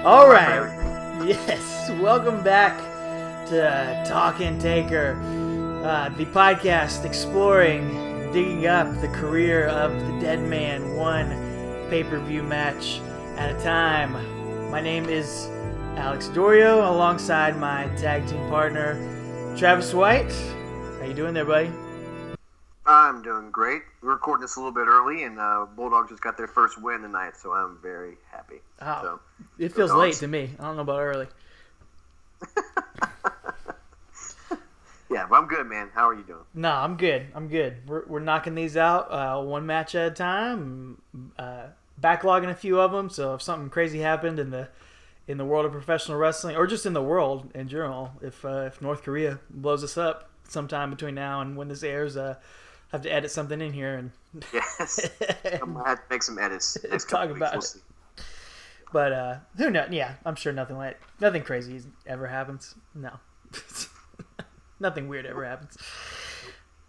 All right. Yes. Welcome back to Talkin' Taker, the podcast exploring, digging up the career of the dead man, one pay-per-view match at a time. My name is Alex Doriot, alongside my tag team partner, Travis White. How you doing there, buddy? I'm doing great. We're recording this a little bit early, and Bulldogs just got their first win tonight, so I'm very happy. Oh, so, it feels late to me. I don't know about early. Yeah, but I'm good, man. How are you doing? No, I'm good. We're knocking these out one match at a time, backlogging a few of them. So if something crazy happened in the world of professional wrestling, or just in the world in general, if North Korea blows us up sometime between now and when this airs, have to edit something in here and yes, I'm gonna have to make some edits. Next talk about we'll it. see. But who knows? Yeah, I'm sure nothing crazy ever happens. No, nothing weird ever happens.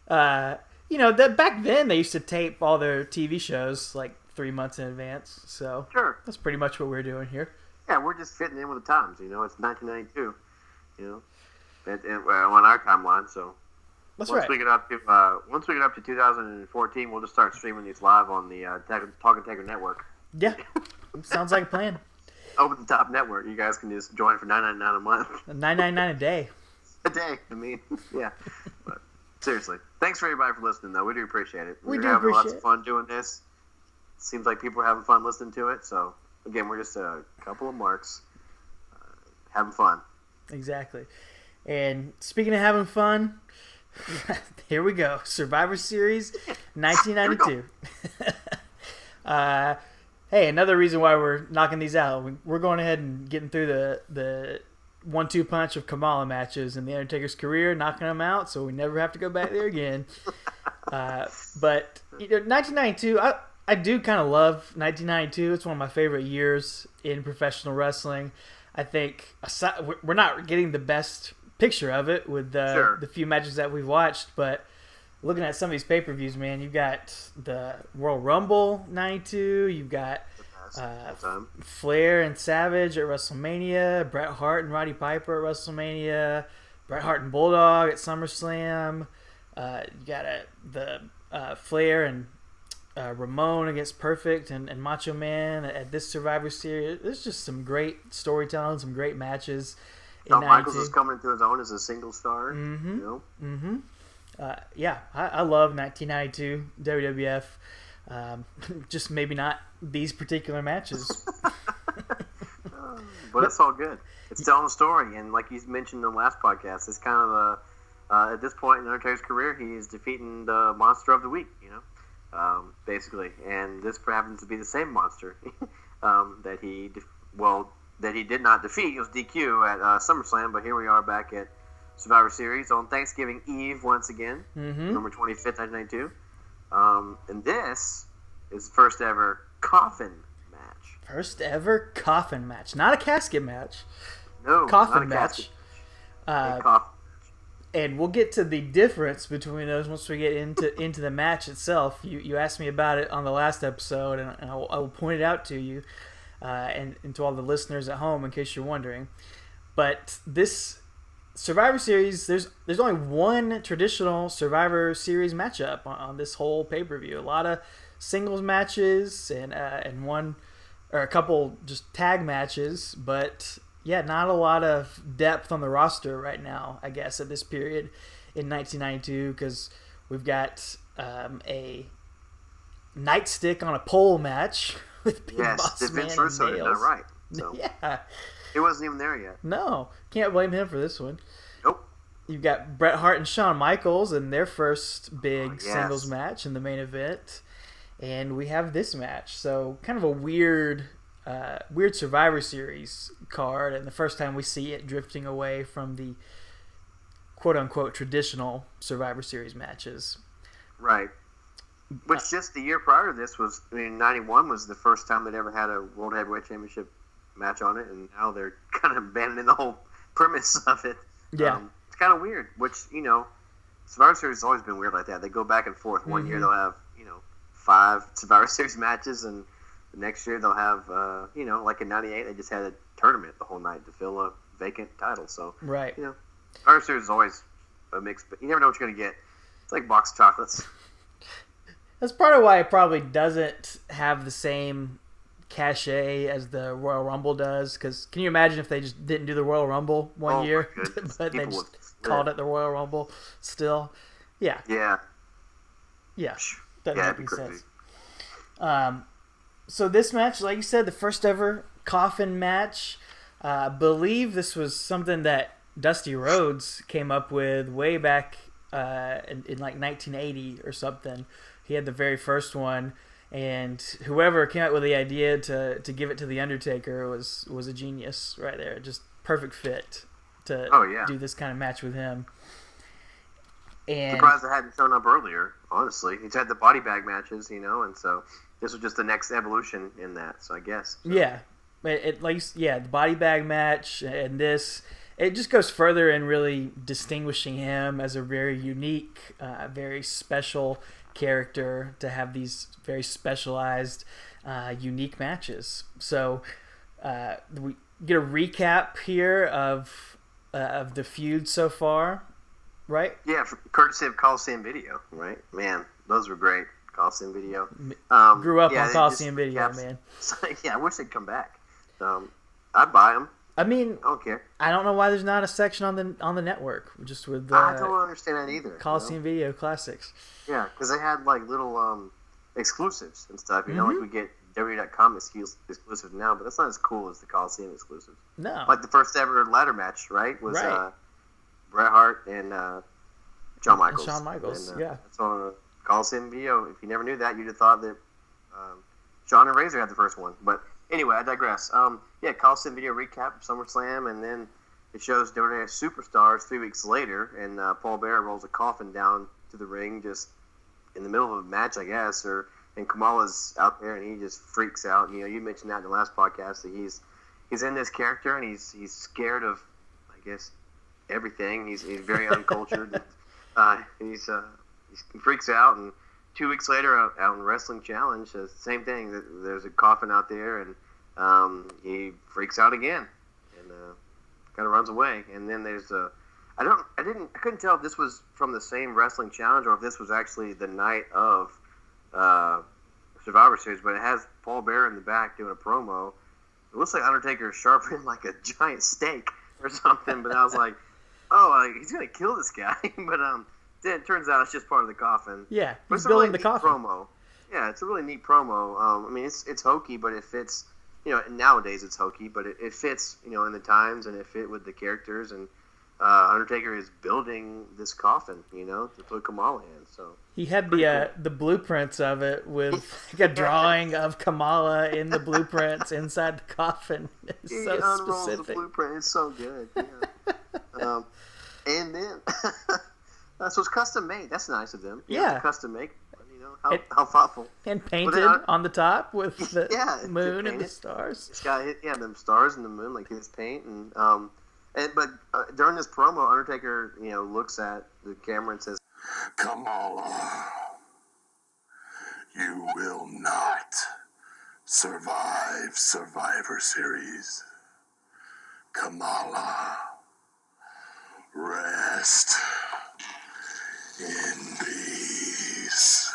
That back then they used to tape all their TV shows like 3 months in advance. So Sure. that's pretty much what we're doing here. Yeah, we're just fitting in with the times. It's 1992. On our timeline. So That's once right. we get up to 2014, we'll just start streaming these live on the Talkin' Taker network. Yeah, sounds like a plan. Over the top network. You guys can just join for $9.99 a month. $9.99 a day. A day. I mean, yeah. But seriously, thanks for everybody for listening, though. We do appreciate it. We We're do having lots appreciate of fun doing this. Seems like people are having fun listening to it. So again, we're just a couple of marks having fun. Exactly. And speaking of having fun, here we go. Survivor Series 1992. Hey, another reason why we're knocking these out. We're going ahead and getting through the 1-2 punch of Kamala matches in the Undertaker's career, knocking them out, so we never have to go back there again. But 1992, I do kind of love 1992. It's one of my favorite years in professional wrestling. I think we're not getting the best picture of it with the few matches that we've watched, but looking at some of these pay-per-views, man, you've got the Royal Rumble 92, you've got Flair and Savage at WrestleMania, Bret Hart and Roddy Piper at WrestleMania, Bret Hart and Bulldog at SummerSlam, you got the Flair and Ramon against Perfect and Macho Man at this Survivor Series. There's just some great storytelling, some great matches. Shawn Michaels is coming into his own as a single star. Mm-hmm. Mm-hmm. Yeah, I love 1992 WWF. Just maybe not these particular matches. But it's all good. It's telling a story, and like you mentioned in the last podcast, it's kind of at this point in Undertaker's career, he is defeating the monster of the week. Basically, and this happens to be the same monster that he did not defeat. It was DQ at SummerSlam, but here we are back at Survivor Series on Thanksgiving Eve once again, November 25th, 1992. And this is the first ever Coffin Match. First ever Coffin Match. Not a casket match. No, Coffin not a casket match. Coffin. And we'll get to the difference between those once we get into the match itself. You asked me about it on the last episode, and I will point it out to you and to all the listeners at home in case you're wondering. But this Survivor Series, there's only one traditional Survivor Series matchup on this whole pay-per-view. A lot of singles matches and one or a couple just tag matches, but yeah, not a lot of depth on the roster right now, I guess, at this period in 1992, because we've got a nightstick on a pole match with Big Boss Man Vince and Russo did Nails. that right. So. Yeah. He wasn't even there yet. No, can't blame him for this one. Nope. You've got Bret Hart and Shawn Michaels in their first big singles match in the main event. And we have this match. So kind of a weird Survivor Series card, and the first time we see it drifting away from the quote-unquote traditional Survivor Series matches. Right. Which just the year prior to this was, 91 was the first time they'd ever had a World Heavyweight Championship match on it, and now they're kind of abandoning the whole premise of it. Yeah. It's kind of weird, which, Survivor Series has always been weird like that. They go back and forth. One year they'll have, 5 Survivor Series matches, and next year they'll have, like in '98, they just had a tournament the whole night to fill a vacant title. So, right. Survivor Series is always a mix, but you never know what you're going to get. It's like box of chocolates. That's part of why it probably doesn't have the same cachet as the Royal Rumble does. Because can you imagine if they just didn't do the Royal Rumble one year, but they just called it the Royal Rumble still? Yeah. Yeah. Yeah. Doesn't make any sense. So this match, like you said, the first ever Coffin Match. I believe this was something that Dusty Rhodes came up with way back in like 1980 or something. He had the very first one, and whoever came up with the idea to give it to the Undertaker was a genius right there. Just perfect fit to do this kind of match with him. And surprised it hadn't shown up earlier, honestly. He's had the body bag matches, and so this was just the next evolution in that, so I guess. So. Yeah. The body bag match and this, it just goes further in really distinguishing him as a very unique, very special character to have these very specialized, unique matches. So we get a recap here of the feud so far, right? Yeah, courtesy of Coliseum Video, right? Man, those were great. Coliseum Video. Grew up on Coliseum Video, man. Yeah, I wish they'd come back. I'd buy them. I mean, I don't care. I don't know why there's not a section on the network just with. I don't understand that either. Coliseum Video Classics. Yeah, because they had like little exclusives and stuff. Like we get Doriot.com exclusives now, but that's not as cool as the Coliseum exclusives. No. Like the first ever ladder match, right? Was Bret Hart and Shawn Michaels. And Shawn Michaels, yeah. That's on Coliseum Video. If you never knew that, you'd have thought that Shawn and Razor had the first one, but. Anyway, I digress. Coliseum Video recap of SummerSlam, and then it shows WWE Superstars 3 weeks later, and Paul Bearer rolls a coffin down to the ring just in the middle of a match, I guess, and Kamala's out there, and he just freaks out. You mentioned that in the last podcast, that he's in this character, and he's scared of, I guess, everything. He's very uncultured. He freaks out, and 2 weeks later, out in Wrestling Challenge, same thing. There's a coffin out there, and he freaks out again, and kind of runs away. And then there's I couldn't tell if this was from the same Wrestling Challenge or if this was actually the night of Survivor Series. But it has Paul Bearer in the back doing a promo. It looks like Undertaker is sharpening like a giant steak or something. But I was like, he's gonna kill this guy. But then it turns out it's just part of the coffin. Yeah, but it's building the coffin. Promo. Yeah, it's a really neat promo. I mean, it's hokey, but it fits. Nowadays it's hokey, but it fits. In the times, and it fit with the characters. And Undertaker is building this coffin. To put Kamala in. So he had the blueprints of it with like a drawing of Kamala in the blueprints inside the coffin. It's so unrolls specific. The blueprint. It's so good. Yeah. And then. So it's custom made. That's nice of them. Custom make. How thoughtful. And painted on the top with the moon and the stars. It's got them stars and the moon, like his paint, but during this promo, Undertaker looks at the camera and says, "Kamala, you will not survive Survivor Series. Kamala, rest in peace."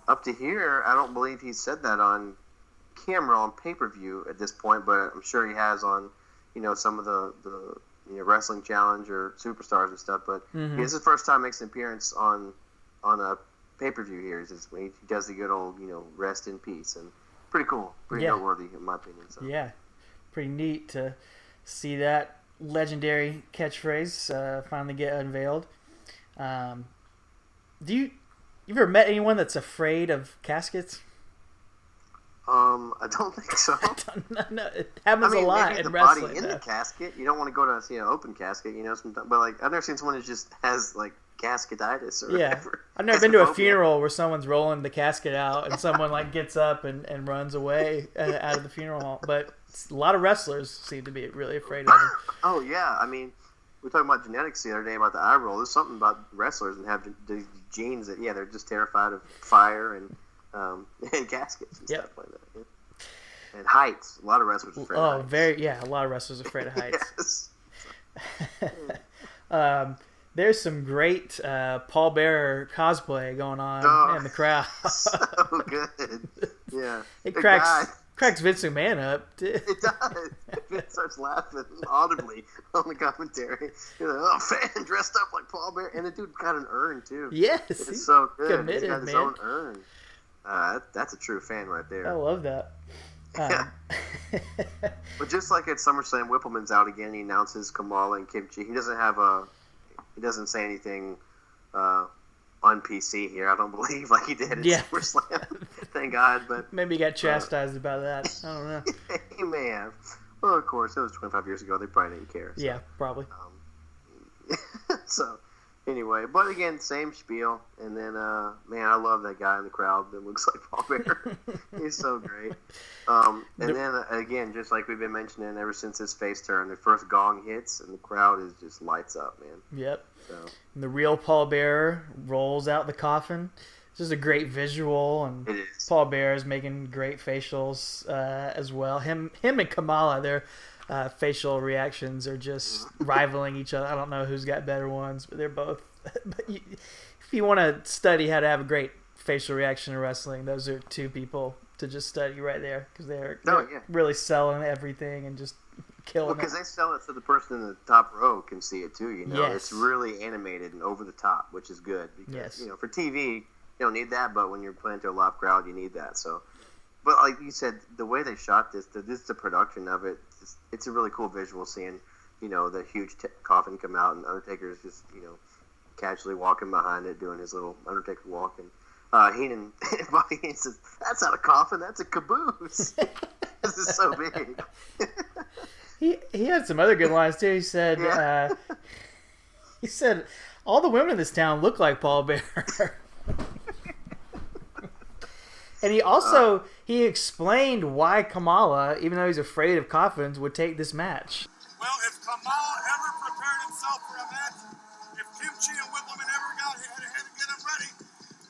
Up to here, I don't believe he said that on camera on pay-per-view at this point, but I'm sure he has on, some of the Wrestling Challenge or Superstars and stuff. But this is the first time he makes an appearance on a pay-per-view here. He does the good old, rest in peace, and pretty cool, pretty noteworthy in my opinion. So. Yeah, pretty neat to see that legendary catchphrase finally get unveiled. You ever met anyone that's afraid of caskets? I don't think so. No, it happens a lot maybe in the wrestling. Body in the casket. You don't want to go to see an open casket, but like I've never seen someone who just has like casketitis or whatever. I've never been to a funeral where someone's rolling the casket out and someone like gets up and runs away out of the funeral hall. But a lot of wrestlers seem to be really afraid of them. Oh yeah, I mean, were talking about genetics the other day about the eye roll. There's something about wrestlers and have the genes that they're just terrified of fire and caskets and stuff like that. Yeah. And heights. A lot of wrestlers are afraid of heights. A lot of wrestlers are afraid of heights. Yes. There's some great Paul Bearer cosplay going on in the crowd. So good. Yeah. It cracks Vince McMahon up. It does. Vince starts laughing audibly on the commentary. Fan dressed up like Paul Bearer. And the dude got an urn, too. Yes. It's so good. Committed, He's got his own urn. That's a true fan right there. I love that. But just like at SummerSlam, Whippleman's out again. He announces Kamala and Kimchi. He doesn't say anything on PC here. I don't believe like he did at SummerSlam. Thank God. But maybe he got chastised about that. I don't know. He may have. Well, of course, it was 25 years ago. They probably didn't care. So. Yeah, probably. So. Anyway, but again, same spiel. And then, man, I love that guy in the crowd that looks like Paul Bearer. He's so great. And then, again, just like we've been mentioning ever since his face turn, the first gong hits and the crowd is just lights up, man. Yep. So. And the real Paul Bearer rolls out the coffin. It's just a great visual. And it is. Paul Bearer is making great facials as well. Him and Kamala, they're... facial reactions are just rivaling each other. I don't know who's got better ones, but they're both. But if you want to study how to have a great facial reaction in wrestling, those are two people to just study right there because they're really selling everything and just killing it. Because they sell it so the person in the top row can see it too. Yes. It's really animated and over the top, which is good. Because, for TV, you don't need that, but when you're playing to a live crowd, you need that. So. But like you said, the way they shot this, the production of it, it's a really cool visual seeing, the huge coffin come out and Undertaker's just, casually walking behind it, doing his little Undertaker walk. And Heenan says, "That's not a coffin, that's a caboose." This is so big. He had some other good lines too. He said, all the women in this town look like Paul Bearer. And he also he explained why Kamala, even though he's afraid of coffins, would take this match. Well, if Kamala ever prepared himself for a match, if Kimchi and Whippleman ever had to get him ready,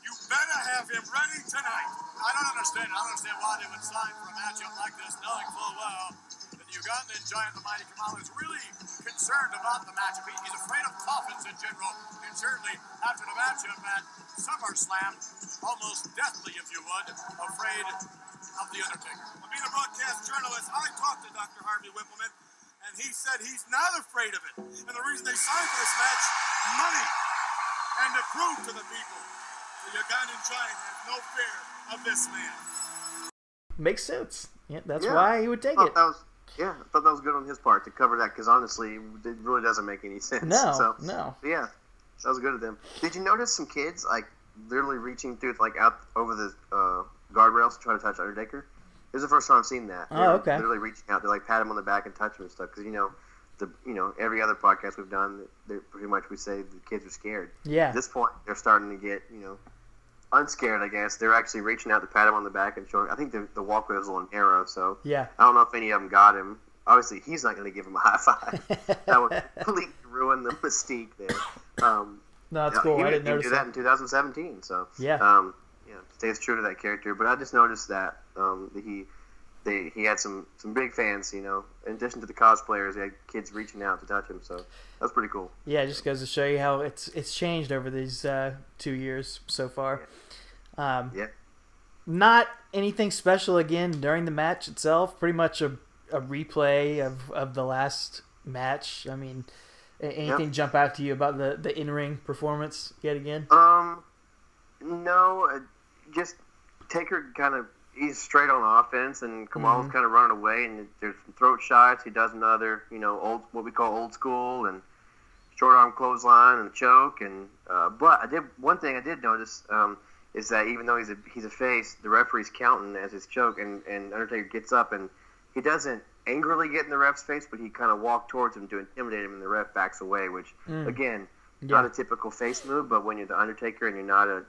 you better have him ready tonight. I don't understand why they would sign for a matchup like this, knowing full well that the Ugandan Giant Kamala is really concerned about the matchup. He's afraid of coffins in general, and certainly after the matchup at SummerSlam, almost deathly, if you would, afraid of the Undertaker. Being a broadcast journalist, I talked to Dr. Harvey Whippleman, and he said he's not afraid of it. And the reason they signed for this match, money, and to prove to the people, the Ugandan Giant has no fear of this man. Makes sense. Yeah, that's why he would take it. I thought that was good on his part to cover that, because honestly, it really doesn't make any sense. No. Yeah, that was good of them. Did you notice some kids, like, literally reaching through, like, out over the guardrails to try to touch Undertaker? This is the first time I've seen that. Oh, okay. Literally reaching out to, like, pat him on the back and touch him and stuff, because, every other podcast we've done, pretty much we say the kids are scared. Yeah. At this point, they're starting to get, unscared, I guess. They're actually reaching out to pat him on the back and showing. I think the walkway was a little narrow, so yeah. I don't know if any of them got him. Obviously, he's not going to give him a high five. That would completely ruin the mystique there. No, that's cool. I didn't notice do that in 2017. So stays true to that character. But I just noticed that he had some big fans. In addition to the cosplayers, he had kids reaching out to touch him. So that's pretty cool. Yeah, it just goes to show you how it's changed over these 2 years so far. Not anything special again during the match itself. Pretty much a replay of the last match. I mean, anything jump out to you about the in-ring performance yet again? No, just Taker he's straight on offense, and Kamala's kind of running away, and there's some throat shots. He does another, what we call old school, and short arm clothesline and choke. And but one thing I did notice is that even though he's a face, the referee's counting as his choke, and Undertaker gets up and he doesn't angrily get in the ref's face, but he kind of walked towards him to intimidate him, and the ref backs away, which again, not a typical face move, but when you're the Undertaker and you're not a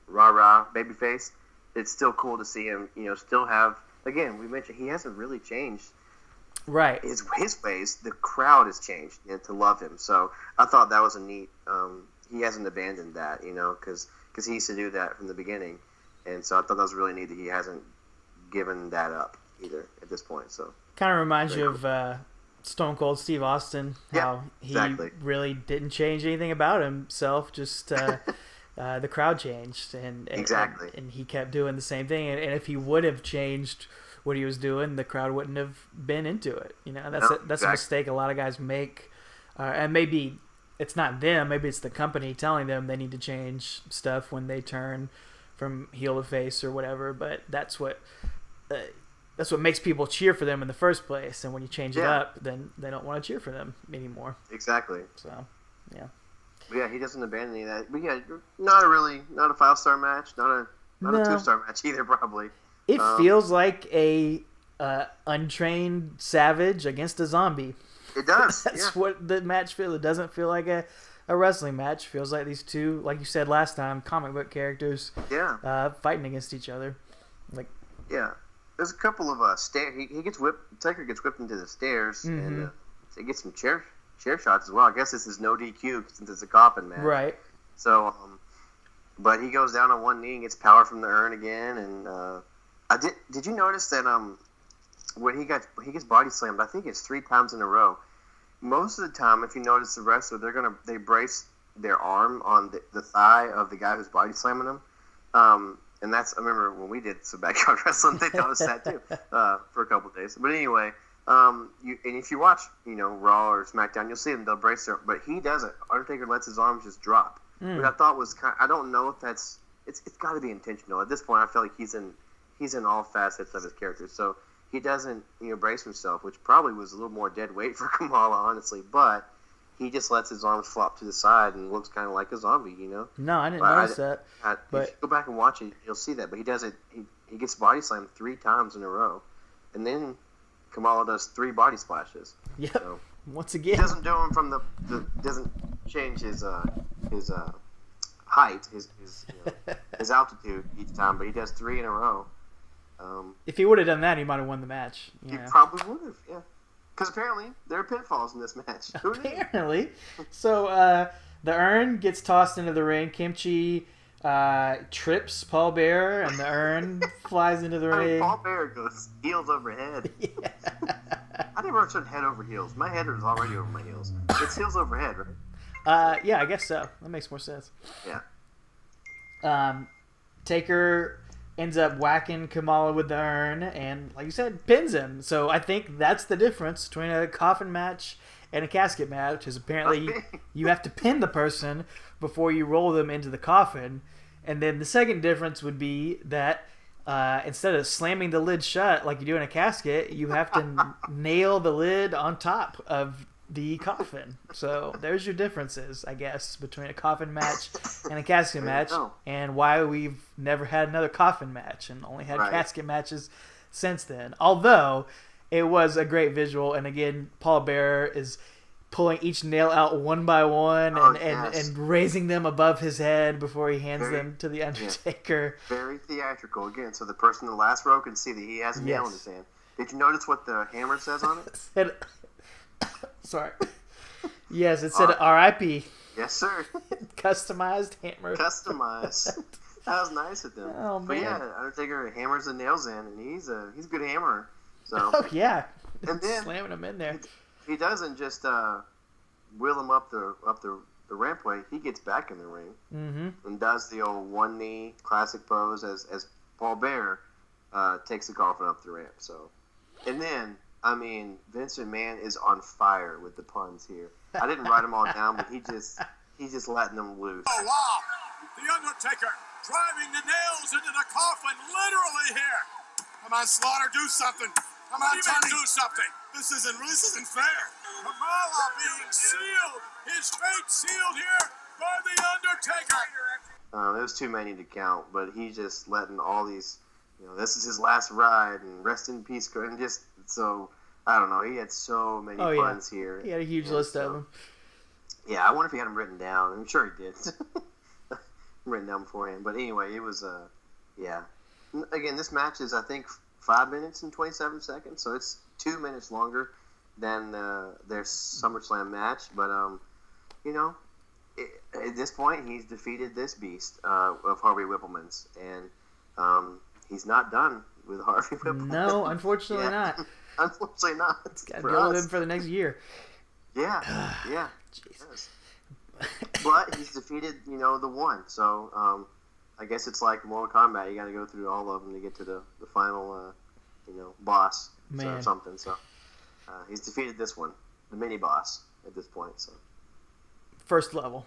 rah-rah baby face, it's still cool to see him, still have, again, we mentioned he hasn't really changed Right. his ways, the crowd has changed to love him. So I thought that was a neat. He hasn't abandoned that, because he used to do that from the beginning, and so I thought that was really neat that he hasn't given that up either at this point. So kind of reminds you of Stone Cold Steve Austin, how exactly. he really didn't change anything about himself, just the crowd changed, and exactly, and he kept doing the same thing. And if he would have changed what he was doing, the crowd wouldn't have been into it. That's a mistake a lot of guys make, and maybe it's not them, maybe it's the company telling them they need to change stuff when they turn from heel to face or whatever. But that's what makes people cheer for them in the first place. And when you change it up, then they don't want to cheer for them anymore. Exactly. So, yeah. But yeah, he doesn't abandon any of that. But yeah, not a 5-star match, not a 2-star match either, probably. It feels like a untrained savage against a zombie. It does. That's what the match feels. It doesn't feel like a wrestling match. It feels like these two, like you said last time, comic book characters fighting against each other. There's a couple of stairs. He gets whipped. Taker gets whipped into the stairs, and he gets some chair shots as well. I guess this is no DQ since it's a coffin match. Right. So, but he goes down on one knee and gets power from the urn again. And did you notice that when he gets body slammed? I think it's 3 times in a row. Most of the time, if you notice the wrestler, they brace their arm on the thigh of the guy who's body slamming them. And I remember when we did some backyard wrestling, they noticed that too for a couple of days. But anyway, and if you watch, Raw or SmackDown, you'll see them. They'll brace their, but he doesn't. Undertaker lets his arms just drop, which I thought was I don't know if it's got to be intentional. At this point, I feel like he's in all facets of his character, so he doesn't brace himself, which probably was a little more dead weight for Kamala, honestly. But he just lets his arms flop to the side and looks kind of like a zombie, No, I didn't notice that. But if you go back and watch it, you'll see that. But he does it. He gets body slammed 3 times in a row, and then Kamala does 3 body splashes. Yep. So once again, he doesn't do them from doesn't change his height, his altitude each time, but he does 3 in a row. If he would have done that, he might have won the match. He probably would have, yeah. Because apparently there are pinfalls in this match. Apparently. So the urn gets tossed into the ring. Kimchi trips Paul Bearer, and the urn flies into the ring. Paul Bearer goes heels over head. Yeah. I never understood head over heels. My head is already over my heels. It's heels over head, right? Yeah, I guess so. That makes more sense. Yeah. Taker ends up whacking Kamala with the urn and, like you said, pins him. So I think that's the difference between a coffin match and a casket match, is apparently you have to pin the person before you roll them into the coffin. And then the second difference would be that instead of slamming the lid shut like you do in a casket, you have to nail the lid on top of the coffin. So there's your differences, I guess, between a coffin match and a casket match, and why we've never had another coffin match and only had casket matches since then. Although it was a great visual, and again, Paul Bearer is pulling each nail out one by one and raising them above his head before he hands them to the Undertaker. Yeah. Very theatrical again, so the person in the last row can see that he has a nail in his hand. Did you notice what the hammer says on it? Sorry. Yes, it said R.I.P. Yes, sir. Customized hammer. Customized. That was nice of them. Oh, man. But yeah, Undertaker hammers the nails in, and he's a good hammerer. So. Oh yeah. And then slamming them in there. He doesn't just wheel him up the rampway. He gets back in the ring and does the old one knee classic pose as Paul Bearer takes the coffin up the ramp. So, and then. I mean, Vince McMahon is on fire with the puns here. I didn't write them all down, but he's just letting them loose. Oh, wow. The Undertaker driving the nails into the coffin literally here. Come on, Slaughter, do something. Come on, Tony, do something. This isn't fair. Kamala being sealed. His fate sealed here by the Undertaker. There's too many to count, but he's just letting all these, this is his last ride, and rest in peace, and just so. I don't know. He had so many puns here. He had a huge list of them. Yeah, I wonder if he had them written down. I'm sure he did. Written down beforehand. But anyway, it was, yeah. Again, this match is, I think, 5 minutes and 27 seconds. So it's 2 minutes longer than their SummerSlam match. But at this point, he's defeated this beast of Harvey Whippleman's, and he's not done with Harvey Whippleman. No, unfortunately not. Unfortunately not. Got to go with him for the next year. Yeah, yeah. Jeez. But he's defeated, the one. So I guess it's like Mortal Kombat. You got to go through all of them to get to the final, boss or something. So he's defeated this one, the mini boss at this point. So first level.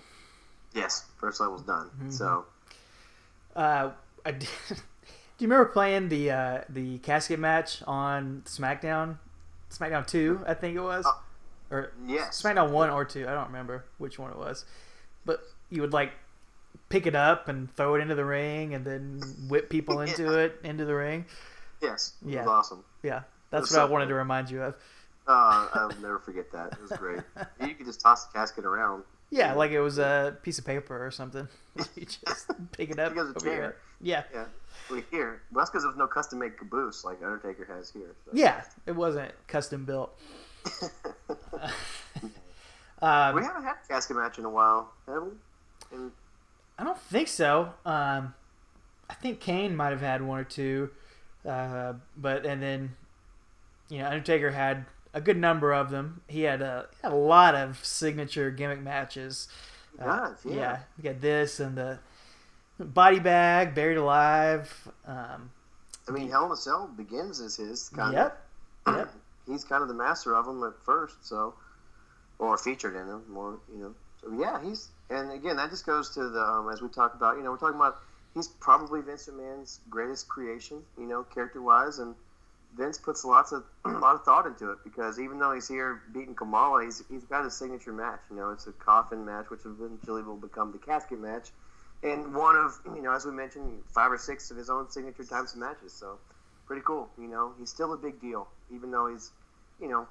Yes, first level's done. Mm-hmm. So do you remember playing the casket match on SmackDown? SmackDown 2, I think it was. Or yes. SmackDown 1 or 2. I don't remember which one it was. But you would like pick it up and throw it into the ring and then whip people into the ring. Yes. It was Yeah. awesome. Yeah. That's what I wanted to remind you of. I'll never forget that. It was great. You could just toss the casket around. Yeah, like it was a piece of paper or something. You just pick it up. Because of chair. Yeah. Yeah. Well, that's because there was no custom-made caboose like Undertaker has here. So. Yeah, it wasn't custom built. We haven't had a casket match in a while, have we? I don't think so. I think Kane might have had one or two, and then Undertaker had a good number of them. He had a lot of signature gimmick matches. He does, yeah. We got this and the body bag, buried alive. Hell in a Cell begins as his kind of. Yep. He's kind of the master of them at first, or featured in them more, So yeah, and again that just goes to the as we talked about, we're talking about he's probably Vince McMahon's greatest creation, character wise, and Vince puts a lot of thought into it because even though he's here beating Kamala, he's got his signature match. It's a Coffin Match, which eventually will become the Casket Match, and one of as we mentioned, 5 or 6 of his own signature types of matches. So pretty cool. He's still a big deal, even though he's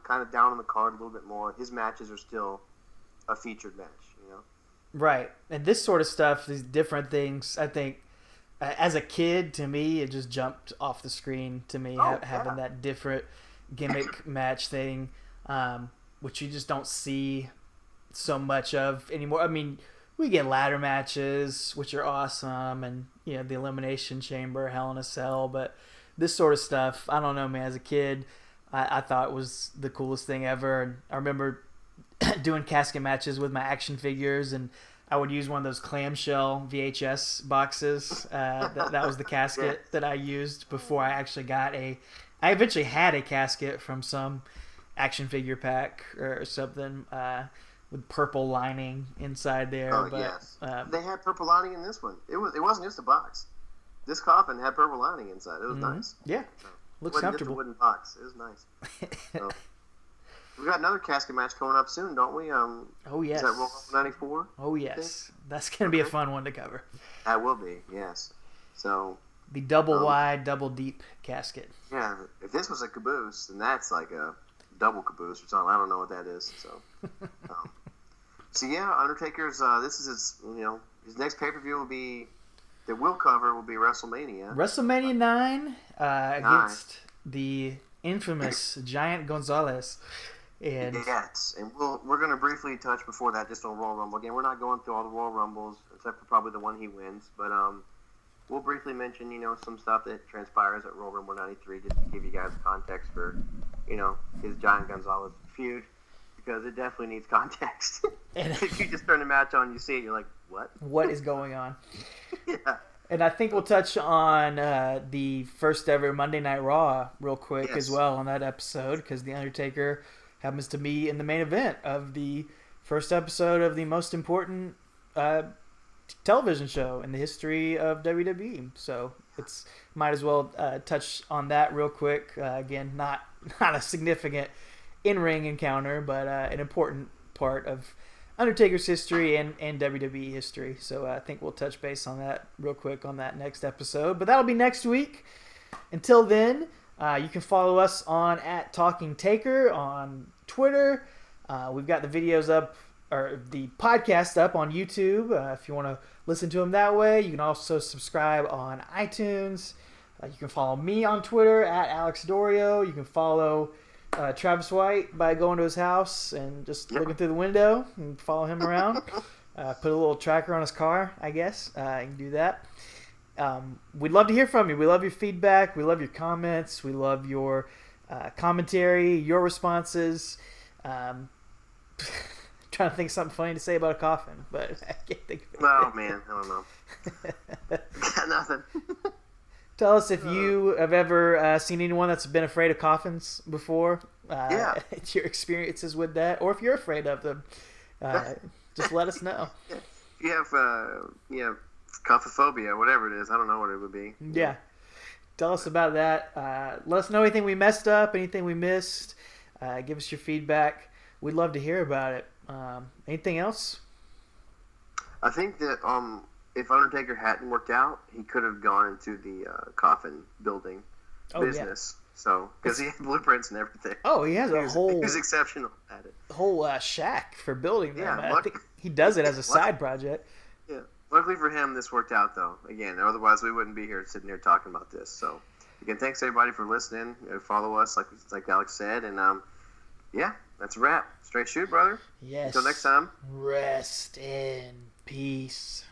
kind of down on the card a little bit more. His matches are still a featured match. Right, and this sort of stuff, these different things, I think. As a kid, to me, it just jumped off the screen to me, having that different gimmick match thing, which you just don't see so much of anymore. I mean, we get ladder matches, which are awesome, and the Elimination Chamber, Hell in a Cell, but this sort of stuff, I don't know, man. As a kid, I thought it was the coolest thing ever, and I remember doing casket matches with my action figures, and I would use one of those clamshell VHS boxes. That was the casket that I used before I actually got I eventually had a casket from some action figure pack or something with purple lining inside there. Oh, but, yes. They had purple lining in this one. It wasn't just a box. This coffin had purple lining inside. It was nice. Yeah. Looks comfortable. Just a wooden box. It was nice. So. We got another casket match coming up soon, don't we? Oh, yes. Is that Roll 94? Oh, yes. That's going to be a fun one to cover. That will be, yes. So the double wide, double deep casket. Yeah, if this was a caboose, then that's like a double caboose or something. I don't know what that is. So yeah, Undertaker's. This is his next pay per view will be WrestleMania. WrestleMania 9 against the infamous Giant Gonzalez. And yes, and we're going to briefly touch before that just on Royal Rumble. Again, we're not going through all the Royal Rumbles except for probably the one he wins, but we'll briefly mention some stuff that transpires at Royal Rumble 93 just to give you guys context for his Giant Gonzalez feud, because it definitely needs context. And if you just turn the match on, you see it, you're like, what is going on? Yeah. And I think we'll touch on the first ever Monday Night Raw real quick as well on that episode, because The Undertaker happens to be in the main event of the first episode of the most important television show in the history of WWE. So it's might as well touch on that real quick. Again, not a significant in-ring encounter, but an important part of Undertaker's history and WWE history. So I think we'll touch base on that real quick on that next episode. But that'll be next week. Until then, you can follow us on @TalkingTaker on Twitter. We've got the videos up, or the podcast up on YouTube. If you want to listen to them that way, you can also subscribe on iTunes. You can follow me on Twitter @AlexDorio. You can follow Travis White by going to his house and just looking through the window and follow him around. Put a little tracker on his car, I guess. You can do that. We'd love to hear from you. We love your feedback. We love your comments. We love your commentary, your responses. Trying to think of something funny to say about a coffin, but I can't think of it. Oh, man. I don't know. Got nothing. Tell us if you have ever seen anyone that's been afraid of coffins before. Your experiences with that, or if you're afraid of them, just let us know. If you have, cophophobia, whatever it is, I don't know what it would be. Yeah. Tell us about that. Let us know anything we messed up, anything we missed. Give us your feedback. We'd love to hear about it. Anything else? I think that if Undertaker hadn't worked out, he could have gone into the coffin building business. Yeah. So, because he had blueprints and everything. Oh, he has a whole... He's exceptional at it. Whole shack for building them. Yeah, I think he does it as a side project. Yeah. Luckily for him, this worked out, though. Again, otherwise we wouldn't be here sitting here talking about this. So, again, thanks everybody for listening. Follow us, like Alex said. And, that's a wrap. Straight shoot, brother. Yes. Until next time. Rest in peace.